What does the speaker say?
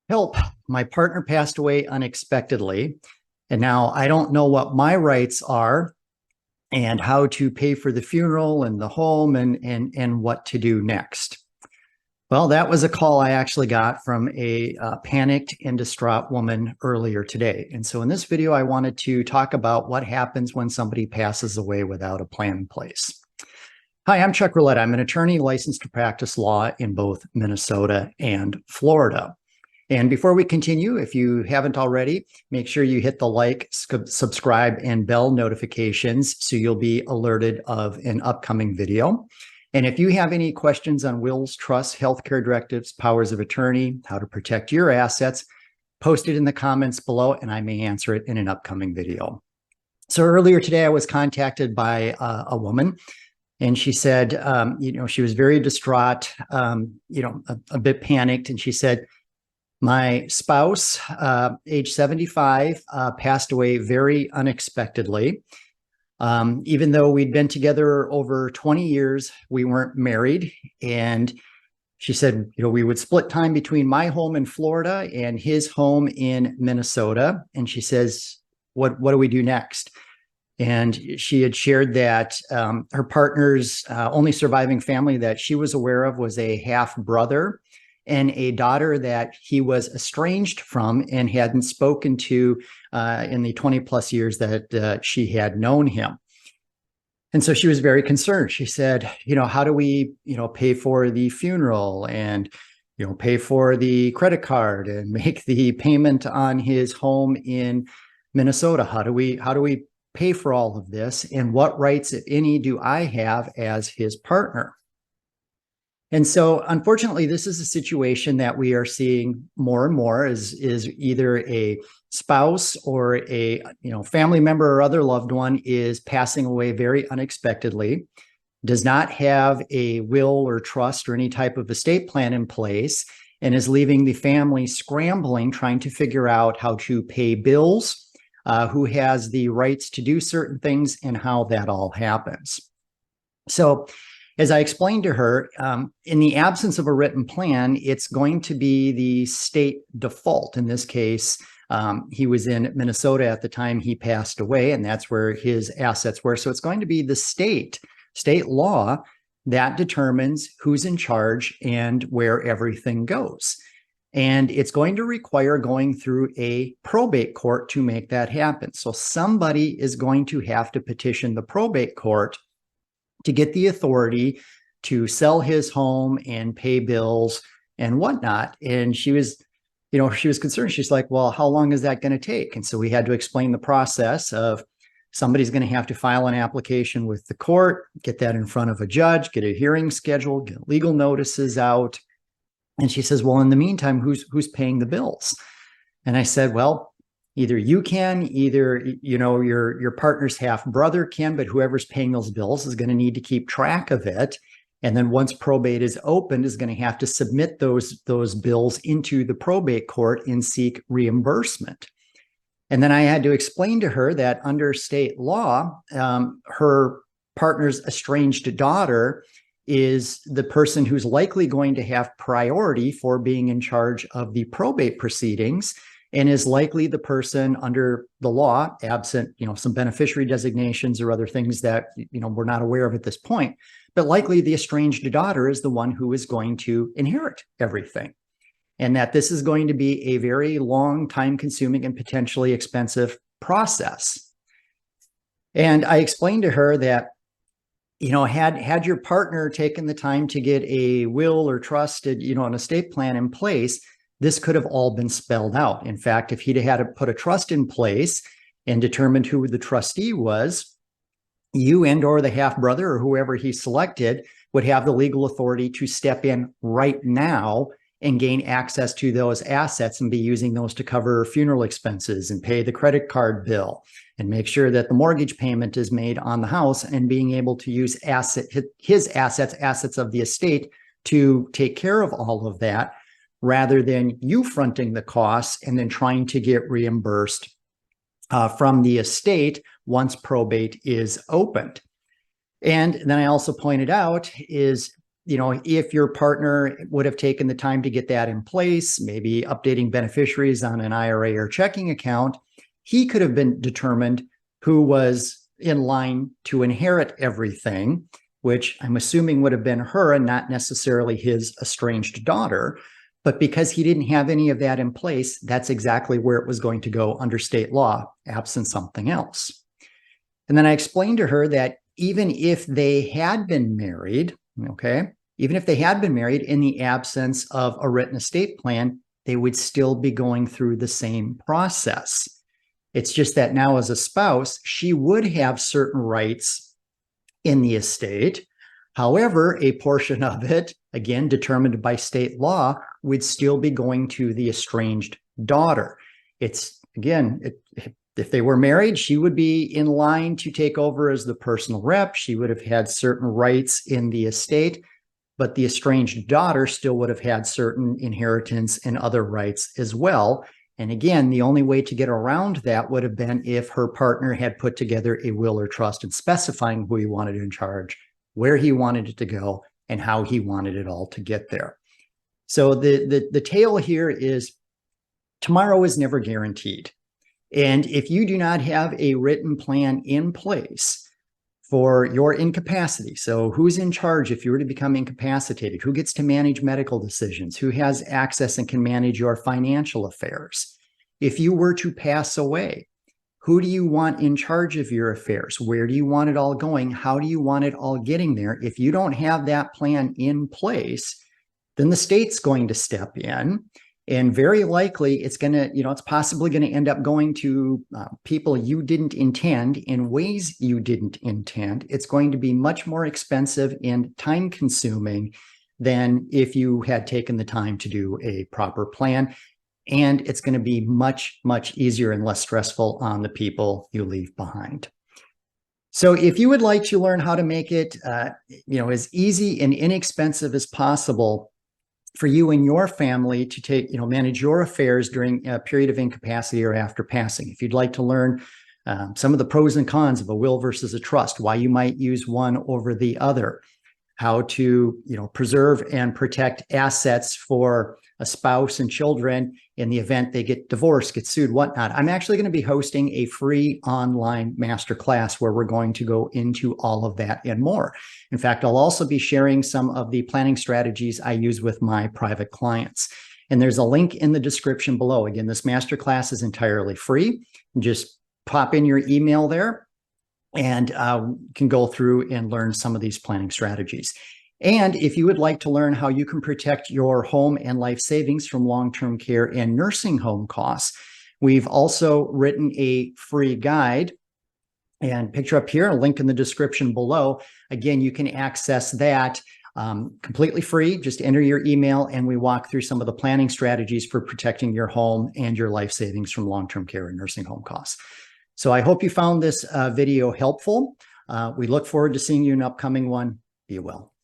Help. My partner passed away unexpectedly, and now I don't know what my rights are and how to pay for the funeral and the home and what to do next. Well, that was a call I actually got from a panicked and distraught woman earlier today. And so in this video, I wanted to talk about what happens when somebody passes away without a plan in place. Hi, I'm Chuck Roulet. I'm an attorney licensed to practice law in both Minnesota and Florida. And before we continue, if you haven't already, make sure you hit the like, subscribe, and bell notifications so you'll be alerted of an upcoming video. And if you have any questions on wills, trusts, healthcare directives, powers of attorney, how to protect your assets, post it in the comments below and I may answer it in an upcoming video. So earlier today, I was contacted by a woman. And she said, she was very distraught, a bit panicked. And she said, my spouse, age 75, passed away very unexpectedly. Even though we'd been together over 20 years, we weren't married. And she said, we would split time between my home in Florida and his home in Minnesota. And she says, what do we do next? And she had shared that her partner's only surviving family that she was aware of was a half brother and a daughter that he was estranged from and hadn't spoken to in the 20 plus years that she had known him. And so she was very concerned. She said, how do we, pay for the funeral and, pay for the credit card and make the payment on his home in Minnesota? How do we pay for all of this? And what rights, if any, do I have as his partner? And so, unfortunately, this is a situation that we are seeing more and more is either a spouse or a family member or other loved one is passing away very unexpectedly, does not have a will or trust or any type of estate plan in place, and is leaving the family scrambling, trying to figure out how to pay bills, who has the rights to do certain things, and how that all happens. So, as I explained to her, in the absence of a written plan, it's going to be the state default. In this case, he was in Minnesota at the time he passed away, and that's where his assets were. So it's going to be the state law that determines who's in charge and where everything goes. And it's going to require going through a probate court to make that happen. So somebody is going to have to petition the probate court to get the authority to sell his home and pay bills and whatnot. And she was concerned. She's like, well, how long is that going to take? And so we had to explain the process of somebody's going to have to file an application with the court, get that in front of a judge, get a hearing scheduled, get legal notices out. And she says, well, in the meantime, who's paying the bills? And I said, well, either you can, either, your partner's half brother can, but whoever's paying those bills is going to need to keep track of it. And then once probate is opened, is going to have to submit those bills into the probate court and seek reimbursement. And then I had to explain to her that under state law, her partner's estranged daughter is the person who's likely going to have priority for being in charge of the probate proceedings, and is likely the person under the law, absent, some beneficiary designations or other things that, we're not aware of at this point, but likely the estranged daughter is the one who is going to inherit everything. And that this is going to be a very long, time-consuming and potentially expensive process. And I explained to her that, had your partner taken the time to get a will or trust, an estate plan in place, this could have all been spelled out. In fact, if he'd had to put a trust in place and determined who the trustee was, you and or the half brother or whoever he selected would have the legal authority to step in right now and gain access to those assets and be using those to cover funeral expenses and pay the credit card bill and make sure that the mortgage payment is made on the house, and being able to use his assets of the estate to take care of all of that, rather than you fronting the costs and then trying to get reimbursed from the estate once probate is opened. And then I also pointed out is if your partner would have taken the time to get that in place, maybe updating beneficiaries on an IRA or checking account, he could have been determined who was in line to inherit everything, which I'm assuming would have been her and not necessarily his estranged daughter. But because he didn't have any of that in place, that's exactly where it was going to go under state law, absent something else. And then I explained to her that even if they had been married, okay, even if they had been married in the absence of a written estate plan, they would still be going through the same process. It's just that now as a spouse, she would have certain rights in the estate. However, a portion of it, again, determined by state law, would still be going to the estranged daughter. It's, again, if they were married, she would be in line to take over as the personal rep. She would have had certain rights in the estate, but the estranged daughter still would have had certain inheritance and other rights as well. And again, the only way to get around that would have been if her partner had put together a will or trust and specifying who he wanted in charge, where he wanted it to go, and how he wanted it all to get there. So the tale here is tomorrow is never guaranteed. And if you do not have a written plan in place for your incapacity, so who's in charge if you were to become incapacitated, who gets to manage medical decisions, who has access and can manage your financial affairs, if you were to pass away, who do you want in charge of your affairs? Where do you want it all going? How do you want it all getting there? If you don't have that plan in place, then the state's going to step in. And very likely it's going to, it's possibly going to end up going to people you didn't intend in ways you didn't intend. It's going to be much more expensive and time consuming than if you had taken the time to do a proper plan. And it's going to be much, much easier and less stressful on the people you leave behind. So if you would like to learn how to make it, as easy and inexpensive as possible for you and your family to take, manage your affairs during a period of incapacity or after passing. If you'd like to learn some of the pros and cons of a will versus a trust, why you might use one over the other, how to, preserve and protect assets for a spouse and children in the event they get divorced, get sued, whatnot. I'm actually going to be hosting a free online masterclass where we're going to go into all of that and more. In fact, I'll also be sharing some of the planning strategies I use with my private clients. And there's a link in the description below. Again, this masterclass is entirely free. Just pop in your email there and can go through and learn some of these planning strategies. And if you would like to learn how you can protect your home and life savings from long-term care and nursing home costs, we've also written a free guide, and picture up here, a link in the description below. Again, you can access that completely free. Just enter your email and we walk through some of the planning strategies for protecting your home and your life savings from long-term care and nursing home costs. So I hope you found this video helpful. We look forward to seeing you in an upcoming one. Be well.